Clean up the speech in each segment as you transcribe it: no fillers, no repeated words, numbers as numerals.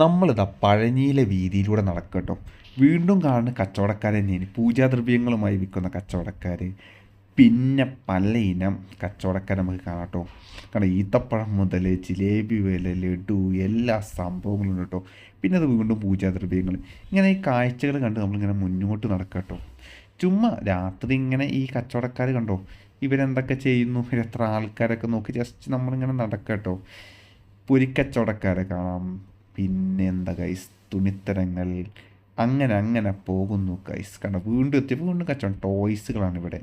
നമ്മളിതാ പഴനിയിലെ വീതിയിലൂടെ നടക്കട്ടോ. വീണ്ടും കാണുന്ന കച്ചവടക്കാർ തന്നെയാണ് പൂജാദ്രവ്യങ്ങളുമായി വിൽക്കുന്ന കച്ചവടക്കാർ. പിന്നെ പല ഇനം കച്ചവടക്കാർ നമുക്ക് കാണാം കേട്ടോ. കാരണം ഈത്തപ്പഴം മുതൽ ജിലേബി വരെ ലഡു എല്ലാ സംഭവങ്ങളും ഉണ്ട് കേട്ടോ. പിന്നെ അത് വീണ്ടും പൂജാദ്രവ്യങ്ങൾ. ഇങ്ങനെ ഈ കാഴ്ചകൾ കണ്ട് നമ്മളിങ്ങനെ മുന്നോട്ട് നടക്കാം കേട്ടോ. ചുമ്മാ രാത്രി ഇങ്ങനെ ഈ കച്ചവടക്കാർ കണ്ടോ, ഇവരെന്തൊക്കെ ചെയ്യുന്നു, എത്ര ആൾക്കാരൊക്കെ നോക്കി ജസ്റ്റ് നമ്മളിങ്ങനെ നടക്കാം കേട്ടോ. പൊരിക്കച്ചവടക്കാരെ കാണാം. പിന്നെ എന്താ ഗൈസ്, തുണിത്തരങ്ങൾ, അങ്ങനെ അങ്ങനെ പോകുന്നു ഗൈസ്. കണ്ടോ, വീണ്ടും എത്തി, വീണ്ടും കച്ചവടം ടോയ്സുകളാണ് ഇവിടെ.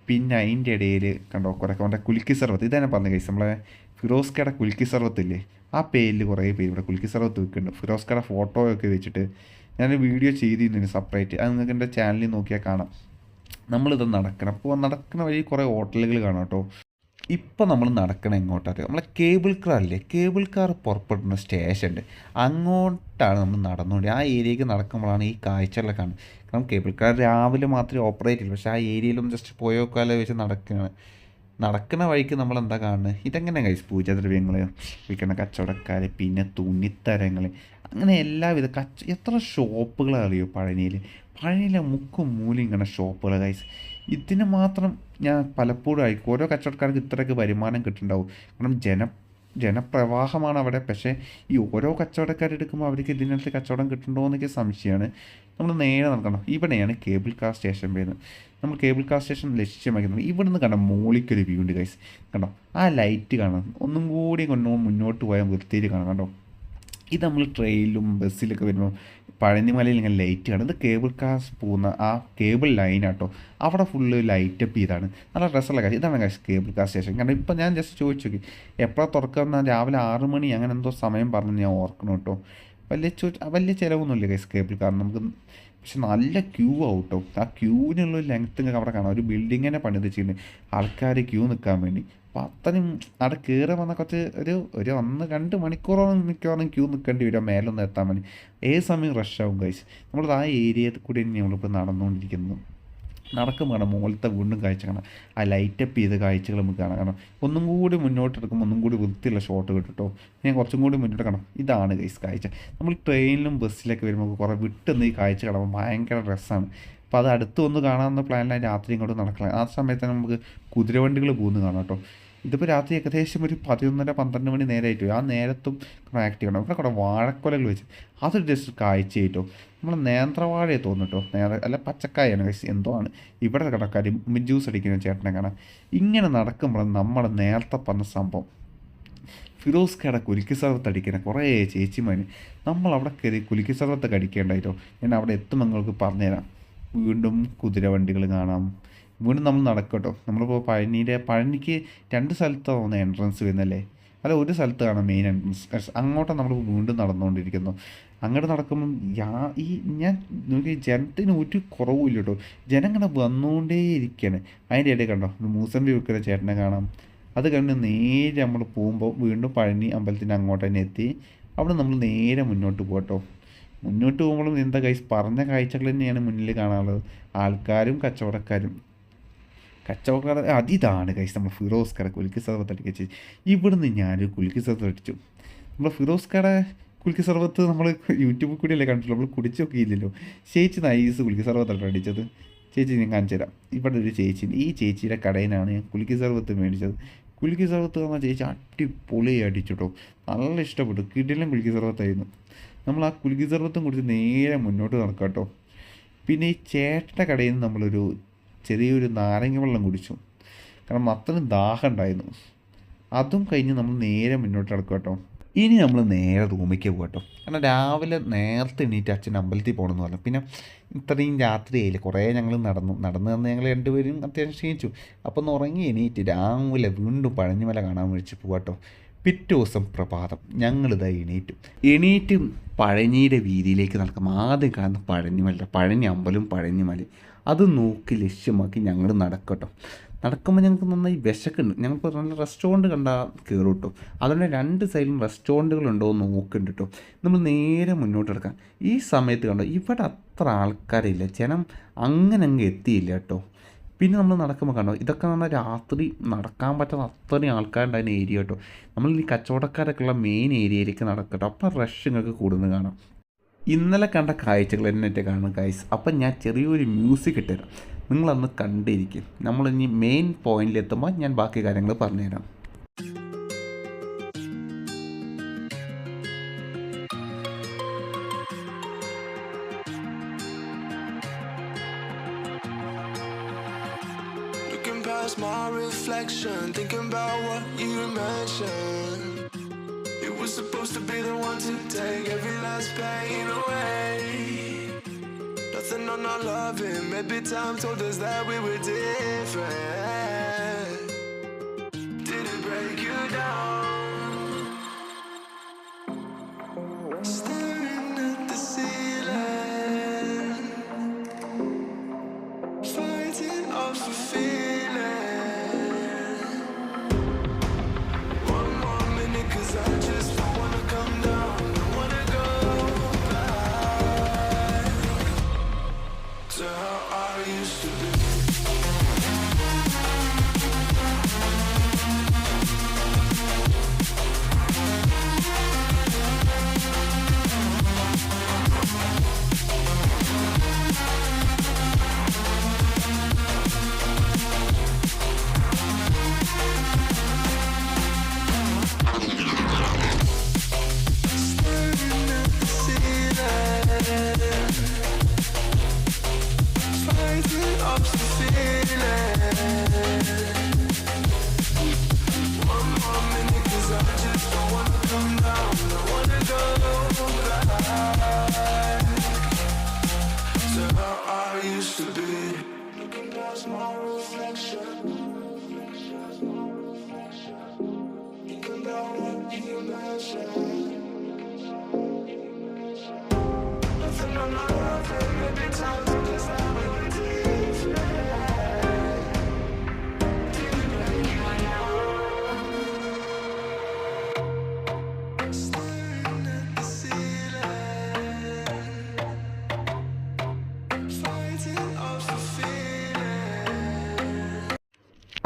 പിന്നെ അതിൻ്റെ ഇടയിൽ കണ്ടോ കുറേ അവൻ്റെ കുലുക്കി സർവത്ത്, ഇതന്നെ പറഞ്ഞു ഗൈസ്, നമ്മളെ ഫിറോസ്കയുടെ കുലുക്കി സർവത്തില്ലേ, ആ പേരിൽ കുറേ പേര് ഇവിടെ കുലുക്കി സർവത്ത് വെക്കുന്നുണ്ട്. ഫിറോസ്കയുടെ ഫോട്ടോയൊക്കെ വെച്ചിട്ട് ഞാൻ വീഡിയോ ചെയ്തിരുന്നു സെപ്പറേറ്റ്, അത് നിങ്ങൾക്ക് എൻ്റെ ചാനലിൽ നോക്കിയാൽ കാണാം. നമ്മളിത് നടക്കണം. അപ്പോൾ നടക്കുന്ന വഴി കുറേ ഹോട്ടലുകൾ കാണാം കേട്ടോ. ഇപ്പം നമ്മൾ നടക്കണം എങ്ങോട്ടറിയാം, നമ്മളെ കേബിൾ കാർ അല്ലേ, കേബിൾ കാർ പുറപ്പെടുന്ന സ്റ്റേഷൻ ഉണ്ട്, അങ്ങോട്ടാണ് നമ്മൾ നടന്നുകൊണ്ട്. ആ ഏരിയയ്ക്ക് നടക്കുമ്പോഴാണ് ഈ കാഴ്ചകളൊക്കെ കാണുന്നത്. കാരണം കേബിൾ കാർ രാവിലെ മാത്രമേ ഓപ്പറേറ്റ് ചെയ്യൂ, പക്ഷേ ആ ഏരിയയിലൊന്നും ജസ്റ്റ് പോയോക്കാലോ വെച്ച് നടക്കുന്ന വഴിക്ക് നമ്മൾ എന്താ കാണുന്നത്, ഇതെങ്ങനെ കഴിച്ച് പൂജാദ്രവ്യങ്ങൾ വിൽക്കുന്ന കച്ചവടക്കാർ, പിന്നെ തുണിത്തരങ്ങൾ, അങ്ങനെ എല്ലാവിധ എത്ര ഷോപ്പുകൾ അറിയോ പഴനിയിലെ മുക്കും മൂലയും ഇങ്ങനെ ഷോപ്പുകൾ കഴിച്ച്. ഇതിന് മാത്രം ഞാൻ പലപ്പോഴും ആയിരിക്കും ഓരോ കച്ചവടക്കാർക്ക് ഇത്രയൊക്കെ വരുമാനം കിട്ടുന്നുണ്ടാവും. കാരണം ജനപ്രവാഹമാണ് അവിടെ. പക്ഷേ ഈ ഓരോ കച്ചവടക്കാരെടുക്കുമ്പോൾ അവർക്ക് ഇതിനകത്ത് കച്ചവടം കിട്ടുന്നുണ്ടോ എന്നൊക്കെ സംശയമാണ്. നമ്മൾ നേരെ നടക്കണം. ഇവിടെയാണ് കേബിൾ കാർ സ്റ്റേഷൻ വരുന്നത്. നമ്മൾ കേബിൾ കാർ സ്റ്റേഷൻ ലക്ഷ്യമാക്കുന്നത് ഇവിടെ നിന്ന് കണ്ടോ, മോളിക്കൊരു വ്യൂ ഉണ്ട് ഗൈസ്. കണ്ടോ ആ ലൈറ്റ് കാണാം, ഒന്നും കൂടി മുന്നോട്ട് പോയാൽ വൃത്തിയിൽ കാണാം. കണ്ടോ, ഇത് നമ്മൾ ട്രെയിനിലും ബസ്സിലൊക്കെ വരുമ്പോൾ പഴനിമലയിൽ ഇങ്ങനെ ലൈറ്റ് കാണും. ഇത് കേബിൾ കാർ പോകുന്ന ആ കേബിൾ ലൈനാട്ടോ, അവിടെ ഫുള്ള് ലൈറ്റപ്പ് ചെയ്താണ്. നല്ല രസമുള്ള കാര്യം. ഇതാണ് കാശ് കേബിൾ കാർ സ്റ്റേഷൻ. കാരണം ഇപ്പം ഞാൻ ജസ്റ്റ് ചോദിച്ചു നോക്കി എപ്പോഴാണ് തുറക്കുക, രാവിലെ 6 മണി അങ്ങനെ എന്തോ സമയം പറഞ്ഞ് ഞാൻ ഓർക്കണം കേട്ടോ. വലിയ ചിലവൊന്നുമില്ല ഗൈസ് കേബിൾ കാർ നമുക്ക്. പക്ഷെ നല്ല ക്യൂ ആവും കേട്ടോ. ആ ക്യൂവിനുള്ള ലെങ്ത്ത് നിങ്ങൾക്ക് അവിടെ കാണാം. ഒരു ബിൽഡിങ് തന്നെ പണിത് വെച്ചിട്ടുണ്ട് ആൾക്കാർ ക്യൂ നിൽക്കാൻ വേണ്ടി. അപ്പോൾ അത്രയും അവിടെ കയറി വന്ന കുറച്ച് ഒരു 1-2 മണിക്കൂറോളം മിക്കവാറും ക്യൂ നിൽക്കേണ്ടി വരും മേലൊന്നും എത്താൻ വേണ്ടി. ഏത് സമയം റഷ് ആവും ഗൈസ്. നമ്മളത് ആ ഏരിയയിൽ കൂടി തന്നെ നമ്മളിപ്പോൾ നടന്നുകൊണ്ടിരിക്കുന്നു. നടക്കും കാണാം, മുകളിലത്തെ വീണ്ടും കാഴ്ച കാണാം. ആ ലൈറ്റപ്പ് ചെയ്ത കാഴ്ചകൾ നമുക്ക് കാണാം. കാരണം ഒന്നും കൂടി മുന്നോട്ട് എടുക്കുമ്പോൾ ഒന്നും കൂടി വൃത്തിയുള്ള ഷോട്ട് കിട്ടും. ഞാൻ കുറച്ചും കൂടി മുന്നോട്ട് കാണാം. ഇതാണ് ഗൈസ് കാഴ്ച. നമ്മൾ ട്രെയിനിലും ബസ്സിലൊക്കെ വരുമ്പോൾ കുറേ വിട്ടുന്ന ഈ കാഴ്ച കാണുമ്പോൾ ഭയങ്കര രസമാണ്. അപ്പോൾ അത് അടുത്ത് വന്ന് കാണാമെന്ന പ്ലാനിലാണ് രാത്രി ഇങ്ങോട്ട് നടക്കണം. ആ സമയത്ത് തന്നെ നമുക്ക് കുതിരവണ്ടികൾ പോകുന്നു കാണാം കേട്ടോ. ഇതിപ്പോൾ രാത്രി ഏകദേശം ഒരു 11-12 മണി നേരമായിട്ട് ആ നേരത്തും ആക്റ്റീവ് ചെയ്യണം. ഇവിടെ കൂടെ വാഴക്കൊലകൾ വെച്ച് അതൊരു ജസ്റ്റ് കാഴ്ചയായിട്ടോ. നമ്മൾ നേന്ത്രവാഴയെ തോന്നിട്ടോ, അല്ല പച്ചക്കായാണ് കഴിച്ച് എന്തോ ആണ്. ഇവിടെ കടക്കാർ ജ്യൂസ് അടിക്കുന്ന ചേട്ടനെ കാണാം. ഇങ്ങനെ നടക്കുമ്പോൾ നമ്മൾ നേരത്തെ പറഞ്ഞ സംഭവം ഫിറോസ് കട കുലുക്കി സർവത്ത് അടിക്കുന്ന കുറേ ചേച്ചിമാർ നമ്മളവിടെ കയറി കുലുക്കി സർവത്തൊക്കെ അടിക്കേണ്ടായിട്ടോ. ഞാൻ അവിടെ എത്തുമ്പോൾ നിങ്ങൾക്ക് പറഞ്ഞുതരാം. വീണ്ടും കുതിരവണ്ടികൾ കാണാം. വീണ്ടും നമ്മൾ നടക്കട്ടോ. നമ്മളിപ്പോൾ പഴനിക്ക് 2 സ്ഥലത്താണ് എൻട്രൻസ് വരുന്നല്ലേ, അല്ല ഒരു സ്ഥലത്ത് കാണാം മെയിൻ എൻട്രൻസ്. അങ്ങോട്ടാണ് നമ്മൾ വീണ്ടും നടന്നുകൊണ്ടിരിക്കുന്നു. അങ്ങോട്ട് നടക്കുമ്പം ഞാൻ നോക്കി ജനത്തിന് ഒരു കുറവില്ല കേട്ടോ. ജനം ഇങ്ങനെ വന്നുകൊണ്ടേ ഇരിക്കുകയാണ്. അതിൻ്റെ ഇടയിൽ കണ്ടോ മൂസമ്പി വെക്കുന്ന ചേട്ടനെ കാണാം. അത് കണ്ട് നേരെ നമ്മൾ പോകുമ്പോൾ വീണ്ടും പഴനി അമ്പലത്തിൻ്റെ അങ്ങോട്ട് തന്നെ എത്തി. അവിടെ നമ്മൾ നേരെ മുന്നോട്ട് പോകട്ടോ. മുന്നോട്ട് പോകുമ്പോഴും എന്താ കൈസ് പറഞ്ഞ കാഴ്ചകൾ തന്നെയാണ് മുന്നിൽ കാണാനുള്ളത്. ആൾക്കാരും കച്ചവടക്കാരും അതിതാണ് കൈസ് നമ്മൾ ഫിറോസ് കട കുലുക്കി സർവത്ത് അടിക്കുക. ഇവിടുന്ന് ഞാനൊരു കുലുക്കി സർവത്ത് അടിച്ചു. നമ്മൾ ഫിറോസ് കട കുലുക്കി സർവത്ത് നമ്മൾ യൂട്യൂബിൽ കൂടിയല്ലേ കണ്ടിട്ടുള്ളൂ, നമ്മൾ കുടിച്ച് നോക്കിയില്ലല്ലോ. ചേച്ചി നൈസ് കുലുക്കി സർവത്താണ് അടിച്ചത്. ചേച്ചി ഞാൻ കാണിച്ചു തരാം. ഇവിടെ ഒരു ചേച്ചി, ഈ ചേച്ചിയുടെ കടയിൽ നിന്നാണ് ഞാൻ കുലുക്കി സർവത്ത് മേടിച്ചത്. കുലുക്കി സർവത്ത് പറഞ്ഞാൽ ചേച്ചി അടിപൊളിയായി അടിച്ചിട്ടോ, നല്ല ഇഷ്ടപ്പെട്ടു. കിടിലം കുലുക്കി സർവത്തായിരുന്നു. നമ്മൾ ആ കുലുക്കി സർവത്തും കുടിച്ച് നേരെ മുന്നോട്ട് നടക്കാം കേട്ടോ. പിന്നെ ഈ ചേട്ടൻ്റെ കടയിൽ നിന്ന് നമ്മളൊരു ചെറിയൊരു നാരങ്ങ വെള്ളം കുടിച്ചു. കാരണം അത്രയും ദാഹം ഉണ്ടായിരുന്നു. അതും കഴിഞ്ഞ് നമ്മൾ നേരെ മുന്നോട്ട് നടക്കും കേട്ടോ. ഇനി നമ്മൾ നേരെ റൂമിലേക്ക് പോകും കേട്ടോ. കാരണം രാവിലെ നേരത്തെ എണീറ്റ് അച്ഛൻ അമ്പലത്തിൽ പോകണമെന്ന് പറഞ്ഞു. പിന്നെ ഇത്രയും രാത്രിയായില്ലേ, കുറേ ഞങ്ങൾ നടന്ന് ഞങ്ങൾ രണ്ടുപേരും അത്യാവശ്യം ക്ഷീണിച്ചു. അപ്പോൾ ഒന്ന് ഉറങ്ങി എണീറ്റ് രാവിലെ വീണ്ടും പഴനിമല കാണാൻ വിളിച്ച് പോകാട്ടോ. പിറ്റേ ദിവസം പ്രഭാതം ഞങ്ങളിതാ എണീറ്റ് പഴനിയുടെ വീതിയിലേക്ക് നടക്കും. ആദ്യം കാണുന്ന പഴനി അമ്പലം പഴനിമല അത് നോക്കി ലക്ഷ്യമാക്കി ഞങ്ങൾ നടക്കട്ടോ. നടക്കുമ്പോൾ ഞങ്ങൾക്ക് നന്നായി വിശക്കുണ്ട്. ഞങ്ങൾക്ക് നല്ല റെസ്റ്റോറൻറ്റ് കണ്ടാൽ കയറും കേട്ടോ. അതുകൊണ്ട് 2 സൈഡിലും റെസ്റ്റോറൻറ്റുകളുണ്ടോ എന്ന് നോക്കുന്നുണ്ട് കേട്ടോ. നമ്മൾ നേരെ മുന്നോട്ട് കിടക്കാം. ഈ സമയത്ത് കണ്ടോ ഇവിടെ അത്ര ആൾക്കാരില്ല, ജനം അങ്ങനെ അങ്ങ് എത്തിയില്ല കേട്ടോ. പിന്നെ നമ്മൾ നടക്കുമ്പോൾ കണ്ടോ, ഇതൊക്കെ പറഞ്ഞാൽ രാത്രി നടക്കാൻ പറ്റാത്ത അത്രയും ആൾക്കാരുണ്ടായിരുന്ന ഏരിയ കേട്ടോ. നമ്മൾ ഈ കച്ചവടക്കാരൊക്കെ ഉള്ള മെയിൻ ഏരിയയിലേക്ക് നടക്കട്ടോ, അപ്പോൾ റഷ് നിങ്ങൾക്ക് കൂടുന്നത് കാണാം. ഇന്നലെ കണ്ട കാഴ്ചകൾ എന്നിട്ട് കാണും ഗൈസ്. അപ്പം ഞാൻ ചെറിയൊരു മ്യൂസിക് ഇട്ടുതരാം, നിങ്ങളന്ന് കണ്ടിരിക്കും. നമ്മളിനി മെയിൻ പോയിന്റിലെത്തുമ്പോൾ ഞാൻ ബാക്കി കാര്യങ്ങൾ പറഞ്ഞുതരാം. Past my reflection, thinking about what you mentioned. It was supposed to be the one to take every last pain away. Nothing on our loving, maybe time told us that we were different. Did it break you down? Staring at the ceiling, fighting off a feeling.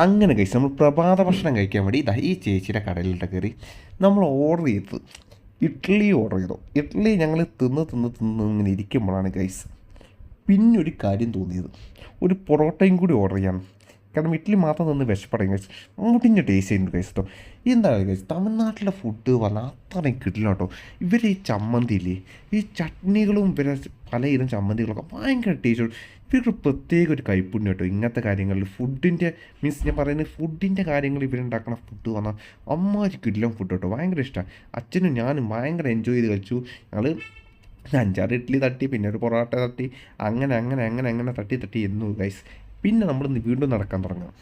അങ്ങനെ കഴിച്ച് നമ്മൾ പ്രഭാത ഭക്ഷണം കഴിക്കാൻ വേണ്ടി ഇതാ ഈ ചേച്ചിയുടെ കടയിലിട്ട് കയറി നമ്മൾ ഓർഡർ ചെയ്തത് ഇഡ്ഡലി ഓർഡർ ചെയ്തു. ഇഡ്ഡലി ഞങ്ങൾ തിന്ന് ഇങ്ങനെ ഇരിക്കുമ്പോഴാണ് ഗൈസ് പിന്നൊരു കാര്യം തോന്നിയത്, ഒരു പൊറോട്ടയും കൂടി ഓർഡർ ചെയ്യാം. കാരണം ഇഡ്ഡലി മാത്രം നിന്ന് വിശപ്പടയും കഴിച്ചു മുടിഞ്ഞ ടേസ്റ്റ് ചെയ്യുന്നുണ്ട് കഴിച്ചു കേട്ടോ. എന്താണ് കഴിച്ചു, തമിഴ്നാട്ടിലെ ഫുഡ് പറഞ്ഞാൽ അത്രയും കിട്ടില്ല കേട്ടോ. ഇവർ ഈ ചമ്മന്തിയില്ലേ, ഈ ചട്നികളും ഇവരെ പലയിലും ചമ്മന്തികളൊക്കെ ഭയങ്കര ടേസ്റ്റ്. ഇവർക്ക് പ്രത്യേക ഒരു കൈപ്പുണ്യം കേട്ടോ ഇങ്ങനത്തെ കാര്യങ്ങളിൽ. ഫുഡിൻ്റെ മീൻസ് ഞാൻ പറയുന്നത് ഫുഡിൻ്റെ കാര്യങ്ങൾ ഇവരുണ്ടാക്കുന്ന ഫുഡ് പറഞ്ഞാൽ അമ്മാരി കിടിലം ഫുഡ് കേട്ടോ. ഭയങ്കര ഇഷ്ടമാണ്. അച്ഛനും ഞാനും ഭയങ്കര എൻജോയ് ചെയ്ത് കഴിച്ചു. ഞങ്ങൾ 5-6 ഇഡ്ഡലി തട്ടി, പിന്നെ ഒരു പൊറോട്ട തട്ടി, അങ്ങനെ തട്ടി എന്നു ഗൈസ്. പിന്നെ നമ്മൾ വീണ്ടും നടക്കാൻ തുടങ്ങാം.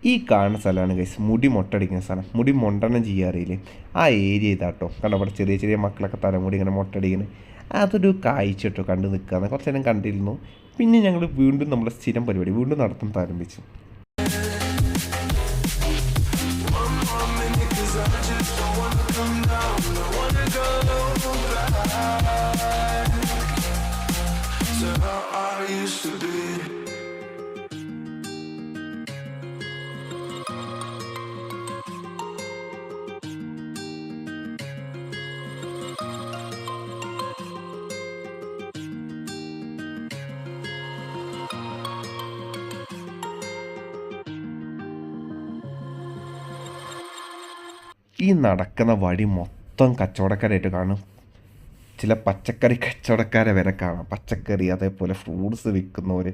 ഈ കാണുന്ന സ്ഥലമാണ് ഗൈസ് മുടി മൊട്ടടിക്കുന്ന സ്ഥലം. മുടി മൊണ്ടനം ചെയ്യാറില്ലേ, ആ ഏരിയ ഇതാട്ടോ. കണ്ടോ അവിടെ ചെറിയ ചെറിയ മക്കളൊക്കെ തലമുടി ഇങ്ങനെ മൊട്ടടിക്കുന്നത്. അതൊരു കാഴ്ച കേട്ടോ, കണ്ടു നിൽക്കുകയാണ്. കുറച്ച് നേരം കണ്ടിരുന്നു. പിന്നെ ഞങ്ങൾ വീണ്ടും നമ്മുടെ സ്ഥിരം പരിപാടി വീണ്ടും നടത്താൻ ആരംഭിച്ചു. ഈ നടക്കുന്ന വഴി മൊത്തം കച്ചവടക്കാരായിട്ട് കാണും. ചില പച്ചക്കറി കച്ചവടക്കാരെ വരെ കാണാം. പച്ചക്കറി അതേപോലെ ഫ്രൂട്ട്സ് വിൽക്കുന്നവർ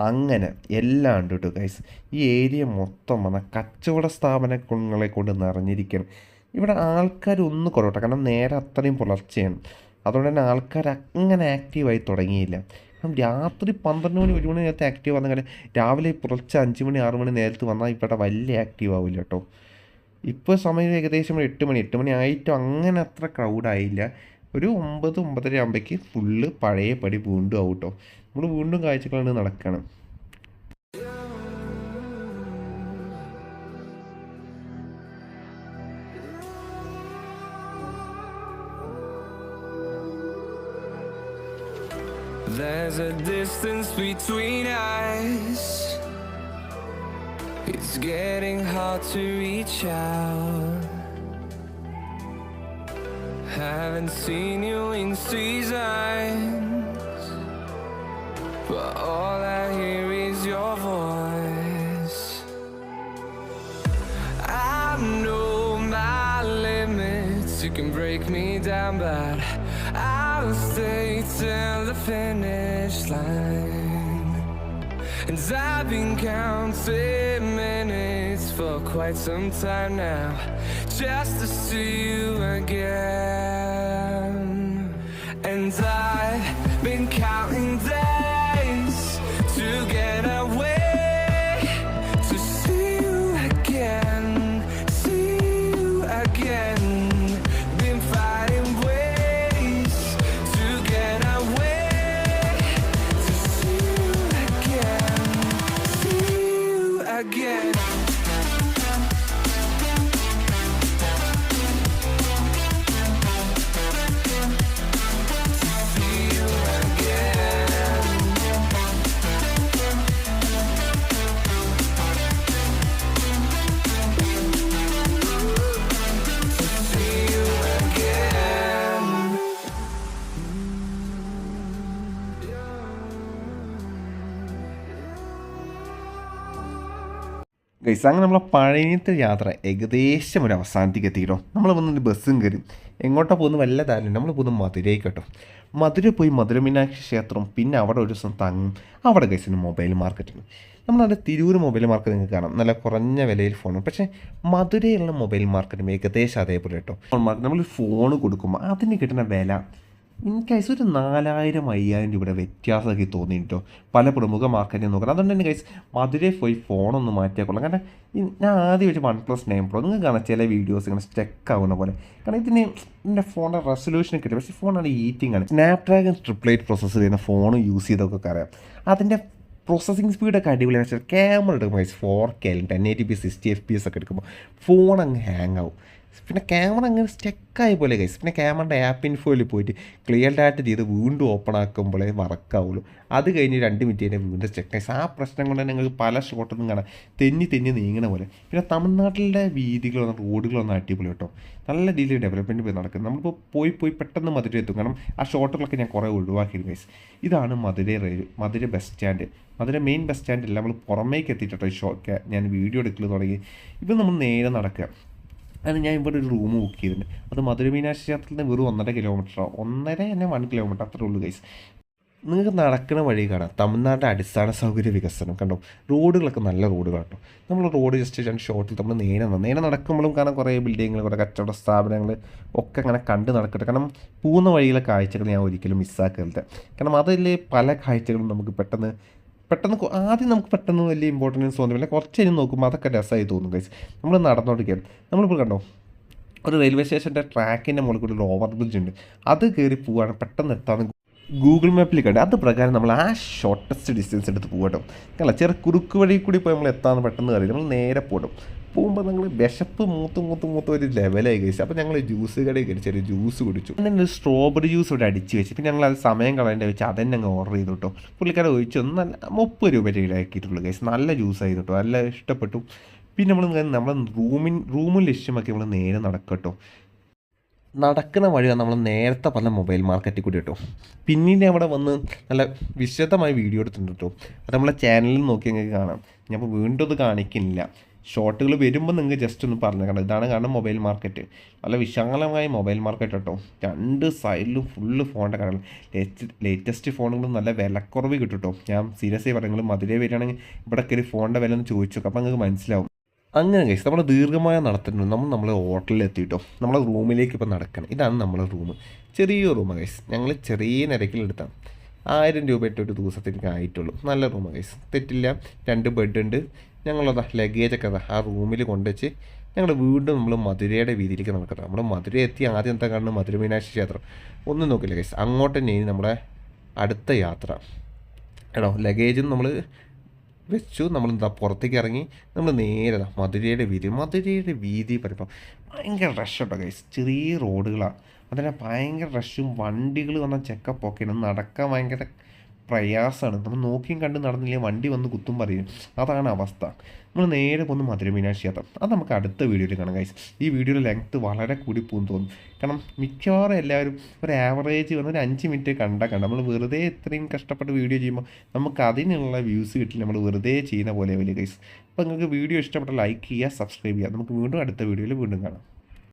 അങ്ങനെ എല്ലാം ഉണ്ട് കേട്ടോ ഗൈസ്. ഈ ഏരിയ മൊത്തം വന്ന കച്ചവട സ്ഥാപനങ്ങളെ കൊണ്ട് നിറഞ്ഞിരിക്കണം. ഇവിടെ ആൾക്കാരൊന്നും കുറവട്ടെ, കാരണം നേരെ അത്രയും പുലർച്ചെയാണ്. അതുകൊണ്ട് തന്നെ ആൾക്കാർ അങ്ങനെ ആക്റ്റീവായി തുടങ്ങിയില്ല. കാരണം രാത്രി 12 മണി 1 മണി നേരത്തെ ആക്റ്റീവ് വന്നാൽ രാവിലെ പുലർച്ചെ 5 മണി 6 മണി നേരത്ത് വന്നാൽ ഇവിടെ വലിയ ആക്റ്റീവ് ആവില്ല കേട്ടോ. ഇപ്പോൾ സമയം ഏകദേശം 8 മണി ആയിട്ടും അങ്ങനെ അത്ര ക്രൗഡായില്ല. ഒരു 9 9:30 ആകുമ്പോഴേക്ക് ഫുള്ള് പഴയ പടി വീണ്ടും ആവും കേട്ടോ. നമ്മൾ വീണ്ടും കാഴ്ചകളാണ് നടക്കണം. There's a distance between us. It's getting hard to reach out. Haven't seen you in seasons, but all I hear is your voice. I know my limits, you can break me down, but I'll stay till the finish line. And I've been counting minutes for quite some time now, just to see you again. And I've been counting days to get away, to see you again, see you again. Been fighting ways to get away, to see you again, see you again. Guys, അങ്ങനെ നമ്മളെ പഴയത്തെ യാത്ര ഏകദേശം ഒരു അവസാനത്തേക്ക് എത്തിയിട്ടോ. നമ്മൾ വന്നൊരു ബസ്സും കയറി എങ്ങോട്ടാണ് പോകുന്നത് വല്ല ധാരണ. നമ്മൾ പോകുന്നത് മധുരയ്ക്ക് കേട്ടോ. മധുര പോയി മധുര മീനാക്ഷി ക്ഷേത്രം, പിന്നെ അവിടെ ഒരു ദിവസം തങ്ങും. അവിടെ ഗൈസിന് മൊബൈൽ മാർക്കറ്റാണ്. നമ്മളവിടെ തിരൂർ മൊബൈൽ മാർക്കറ്റ് നിങ്ങൾക്ക് കാണാം, നല്ല കുറഞ്ഞ വിലയിൽ ഫോണും. പക്ഷേ മധുരയിലുള്ള മൊബൈൽ മാർക്കറ്റും ഏകദേശം അതേപോലെ കേട്ടോ. നമ്മൾ ഫോൺ കൊടുക്കുമ്പോൾ അതിന് കിട്ടുന്ന വില എനിക്കൈസ് ഒരു 4000-5000 രൂപയുടെ വ്യത്യാസമൊക്കെ തോന്നിയിട്ടോ പല പ്രമുഖ മാർക്കറ്റിൽ നോക്കണം. അതുകൊണ്ട് തന്നെ ഗൈസ് മധുരയിൽ പോയി ഫോണൊന്ന് മാറ്റിയാൽ കൊള്ളാം. കാരണം ഞാൻ ആദ്യം വെച്ച് OnePlus 9 Pro നിങ്ങൾക്ക് കാണാം ചില വീഡിയോസ് ഇങ്ങനെ സ്റ്റക്ക് ആവുന്ന പോലെ. കാരണം ഇതിന് എൻ്റെ ഫോണിൻ്റെ റെസൊല്യൂഷൻ കിട്ടും, പക്ഷേ ഫോണാണ് ഹീറ്റിംഗ് ആണ്. സ്നാപ്ഡ്രാഗൺ 888 പ്രോസസ്സർ ചെയ്യുന്ന ഫോൺ യൂസ് ചെയ്തൊക്കെ അറിയാം. അതിൻ്റെ പ്രോസസ്സിങ് സ്പീഡൊക്കെ അടിപൊളിയാണ്. വെച്ചാൽ ക്യാമറ എടുക്കുമ്പോൾ 4K 1080p 60 FPS ഒക്കെ എടുക്കുമ്പോൾ ഫോൺ അങ്ങ് ഹാങ് ആവും. പിന്നെ ക്യാമറ അങ്ങനെ സ്റ്റക്കായ പോലെ ഗൈസ്. പിന്നെ ക്യാമറയുടെ ആപ്പ് ഇൻഫോയിൽ പോയിട്ട് ക്ലിയർ ഡാറ്റ ചെയ്ത് വീണ്ടും ഓപ്പൺ ആക്കുമ്പോഴേ വർക്കാവുള്ളൂ. അത് കഴിഞ്ഞ് 2 മിനിറ്റ് കഴിഞ്ഞാൽ വീണ്ടും സ്റ്റക്ക് ഗൈസ്. ആ പ്രശ്നം കൊണ്ട് തന്നെ നിങ്ങൾക്ക് പല ഷോട്ടൊന്നും കാണാം തെന്നി നീങ്ങണ പോലെ. പിന്നെ തമിഴ്നാട്ടിലെ വീതികളൊന്നും റോഡുകളൊന്നും അടിപൊളി കേട്ടോ. നല്ല രീതിയിൽ ഡെവലപ്മെൻറ്റ് പോയി നടക്കുന്നത്. നമ്മളിപ്പോൾ പോയി പെട്ടെന്ന് മധുര എത്തും. കാരണം ആ ഷോട്ടുകളൊക്കെ ഞാൻ കുറേ ഒഴിവാക്കിയിരുന്നു ഗൈസ്. ഇതാണ് മധുര ബസ് സ്റ്റാൻഡ്. മധുര മെയിൻ ബസ് സ്റ്റാൻഡില്ല, നമ്മൾ പുറമേക്ക് എത്തിയിട്ടോ. ഈ ഷോക്ക് ഞാൻ വീഡിയോ എടുക്കൽ തുടങ്ങി. ഇപ്പം നമ്മൾ നേരെ നടക്കുക. അതിന് ഞാൻ ഇവിടെ ഒരു റൂം ബുക്ക് ചെയ്തിട്ടുണ്ട്. അത് മധുര മീനാക്ഷി ക്ഷേത്രത്തിൽ നിന്ന് വെറും 1.5 കിലോമീറ്ററോ 1 കിലോമീറ്റർ അത്രേ ഉള്ളൂ ഗൈസ്. നിങ്ങൾക്ക് നടക്കുന്ന വഴി കാണാം തമിഴ്നാട്ടിലെ അടിസ്ഥാന സൗകര്യ വികസനം കണ്ടോ. റോഡുകളൊക്കെ നല്ല റോഡുകൾ കേട്ടോ. നമ്മൾ റോഡ് ജസ്റ്റ് 2 ഷോട്ടിൽ നമ്മൾ നേരെ നടക്കുമ്പോഴും കാണാൻ കുറേ ബിൽഡിങ്ങുകൾ, കുറേ കച്ചവട സ്ഥാപനങ്ങൾ ഒക്കെ അങ്ങനെ കണ്ട് നടക്കട്ടെ. കാരണം പോകുന്ന വഴിയിലെ കാഴ്ചകൾ ഞാൻ ഒരിക്കലും മിസ്സാക്കരുത്. കാരണം അതിൽ പല കാഴ്ചകളും നമുക്ക് പെട്ടെന്ന് ആദ്യം നമുക്ക് പെട്ടെന്ന് വലിയ ഇമ്പോർട്ടൻസ് തോന്നില്ല. കുറച്ച് കഴിഞ്ഞ് നോക്കുമ്പോൾ അതൊക്കെ രസമായി തോന്നും ഗൈസ്. നമ്മൾ നടന്നുകൊണ്ടിരിക്കുകയാണ്. നമ്മളിപ്പോൾ കണ്ടോ ഒരു റെയിൽവേ സ്റ്റേഷൻ്റെ ട്രാക്കിൻ്റെ മുകളിൽ കൂടി ഒരു ഓവർ ബ്രിഡ്ജ് ഉണ്ട്. അത് കയറി പോവുകയാണ് പെട്ടെന്ന് എത്താമെന്ന് ഗൂഗിൾ മാപ്പിൽ കണ്ട്. അത് പ്രകാരം നമ്മൾ ആ ഷോർട്ടസ്റ്റ് ഡിസ്റ്റൻസ് എടുത്ത് പോകട്ടോ. അല്ല ചെറിയ കുറുക്ക് വഴി കൂടി പോയി നമ്മൾ എത്താമെന്ന് പെട്ടെന്ന് കയറി നമ്മൾ നേരെ പോകണം. പോകുമ്പോൾ ഞങ്ങൾ വിശപ്പ് മൂത്ത് ഒരു ലെവലായി കഴിച്ചു. അപ്പോൾ ഞങ്ങൾ ജ്യൂസ് കടയിൽ കയറി ചെറിയ ജ്യൂസ് കുടിച്ചു. പിന്നെ ഒരു സ്ട്രോബെറി ജ്യൂസ് ഇവിടെ അടിച്ച് വെച്ച്. പിന്നെ ഞങ്ങൾ അത് സമയം കളയേണ്ട വെച്ച് അതന്നെ അങ്ങ് ഓർഡർ ചെയ്തു കേട്ടോ. പുള്ളിക്കാരെ ഒഴിച്ച് നല്ല 30 രൂപ ഈടാക്കിയിട്ടുള്ളൂ കഴിച്ച്. നല്ല ജ്യൂസായിരുന്നു കേട്ടോ, നല്ല ഇഷ്ടപ്പെട്ടു. പിന്നെ നമ്മൾ റൂമും ലക്ഷ്യമാക്കി നമ്മൾ നേരെ നടക്കട്ടോ. നടക്കുന്ന വഴിയാണ് നമ്മൾ നേരത്തെ പറഞ്ഞ മൊബൈൽ മാർക്കറ്റിൽ കൂടി കേട്ടോ. പിന്നീട് അവിടെ വന്ന് നല്ല വിശദമായ വീഡിയോ എടുത്തിട്ടുണ്ട് കേട്ടോ. അത് നമ്മളെ ചാനലിൽ നോക്കി നിങ്ങൾക്ക് കാണാം. ഞാൻ ഇപ്പോൾ വീണ്ടും അത് കാണിക്കുന്നില്ല. ഷോർട്ടുകൾ വരുമ്പോൾ നിങ്ങൾക്ക് ജസ്റ്റ് ഒന്ന് പറഞ്ഞേക്കണം. ഇതാണ് കാരണം മൊബൈൽ മാർക്കറ്റ്, നല്ല വിശാലമായ മൊബൈൽ മാർക്കറ്റ് കേട്ടോ. രണ്ട് സൈഡിലും ഫുള്ള് ഫോണിൻ്റെ കടകൾ, ലേറ്റസ്റ്റ് ഫോണുകളും നല്ല വിലക്കുറവ് കിട്ടും കേട്ടോ. ഞാൻ സീരിയസ് ആയി പറയുന്നത്, മധുരയിൽ വരികയാണെങ്കിൽ ഇവിടെ കയറി ഫോണിൻ്റെ വില ഒന്ന് ചോദിച്ചു നോക്കാം, അപ്പോൾ നിങ്ങൾക്ക് മനസ്സിലാവും. അങ്ങനെ കഴിച്ച് നമ്മൾ ദീർഘമായ നടത്തുന്നുണ്ട്. നമ്മൾ ഹോട്ടലിൽ എത്തിയിട്ടോ, നമ്മളെ റൂമിലേക്ക് ഇപ്പോൾ നടക്കണം. ഇതാണ് നമ്മളെ റൂം, ചെറിയ റൂമാണ് ഗൈസ്. ഞങ്ങൾ ചെറിയ നിരക്കിലെടുത്താണ്, 1000 രൂപയായിട്ട് ഒരു ദിവസത്തേക്ക് ആയിട്ടുള്ളൂ. നല്ല റൂമാണ് ഗൈസ്, തെറ്റില്ല. 2 ബെഡ് ഉണ്ട്. ഞങ്ങളതാ ലഗേജൊക്കെ അതാ ആ റൂമിൽ കൊണ്ടുവച്ച് ഞങ്ങൾ വീണ്ടും നമ്മൾ മധുരയുടെ വീതിയിലേക്ക് നടക്കുന്നത്. നമ്മൾ മധുര എത്തി ആദ്യം എന്താ കാണുന്നത്, മധുര മീനാക്ഷി ക്ഷേത്രം. ഒന്നും നോക്കില്ല ഗൈസ്, അങ്ങോട്ട് തന്നെയാണ് നമ്മുടെ അടുത്ത യാത്ര കേട്ടോ. ലഗേജും നമ്മൾ വെച്ചു, നമ്മളെന്താ പുറത്തേക്ക് ഇറങ്ങി നമ്മൾ നേരെ മധുരയുടെ വീതി പറയുമ്പോൾ ഭയങ്കര റഷ് കേട്ടോ ഗൈസ്. ചെറിയ റോഡുകളാണ്, അതിനെ ഭയങ്കര റഷും, വണ്ടികൾ വന്നാൽ ചെക്കപ്പൊക്കെയാണ്, നടക്കാൻ ഭയങ്കര പ്രയാസമാണ്. നമ്മൾ നോക്കിയും കണ്ട് നടന്നില്ലെങ്കിൽ വണ്ടി വന്ന് കുത്തും പറയും, അതാണ് അവസ്ഥ. നമ്മൾ നേരെ പോകുന്ന മധുര മീനാക്ഷി ക്ഷേത്രം, അത് നമുക്ക് അടുത്ത വീഡിയോയിൽ കാണാം ഗൈസ്. ഈ വീഡിയോയുടെ ലെങ്ത്ത് വളരെ കൂടി പോകുന്നു തോന്നും, കാരണം മിക്കവാറും എല്ലാവരും ഒരു ആവറേജ് വന്ന് ഒരു 5 മിനിറ്റ് കണ്ടാൽ നമ്മൾ വെറുതെ ഇത്രയും കഷ്ടപ്പെട്ട് വീഡിയോ ചെയ്യുമ്പോൾ നമുക്ക് അതിനുള്ള വ്യൂസ് കിട്ടില്ല, നമ്മൾ വെറുതെ ചെയ്യുന്ന പോലെ വലിയ ഗൈസ്. അപ്പോൾ നിങ്ങൾക്ക് വീഡിയോ ഇഷ്ടപ്പെട്ട ലൈക്ക് ചെയ്യുക, സബ്സ്ക്രൈബ് ചെയ്യുക. നമുക്ക് വീണ്ടും അടുത്ത വീഡിയോയിൽ വീണ്ടും കാണാം.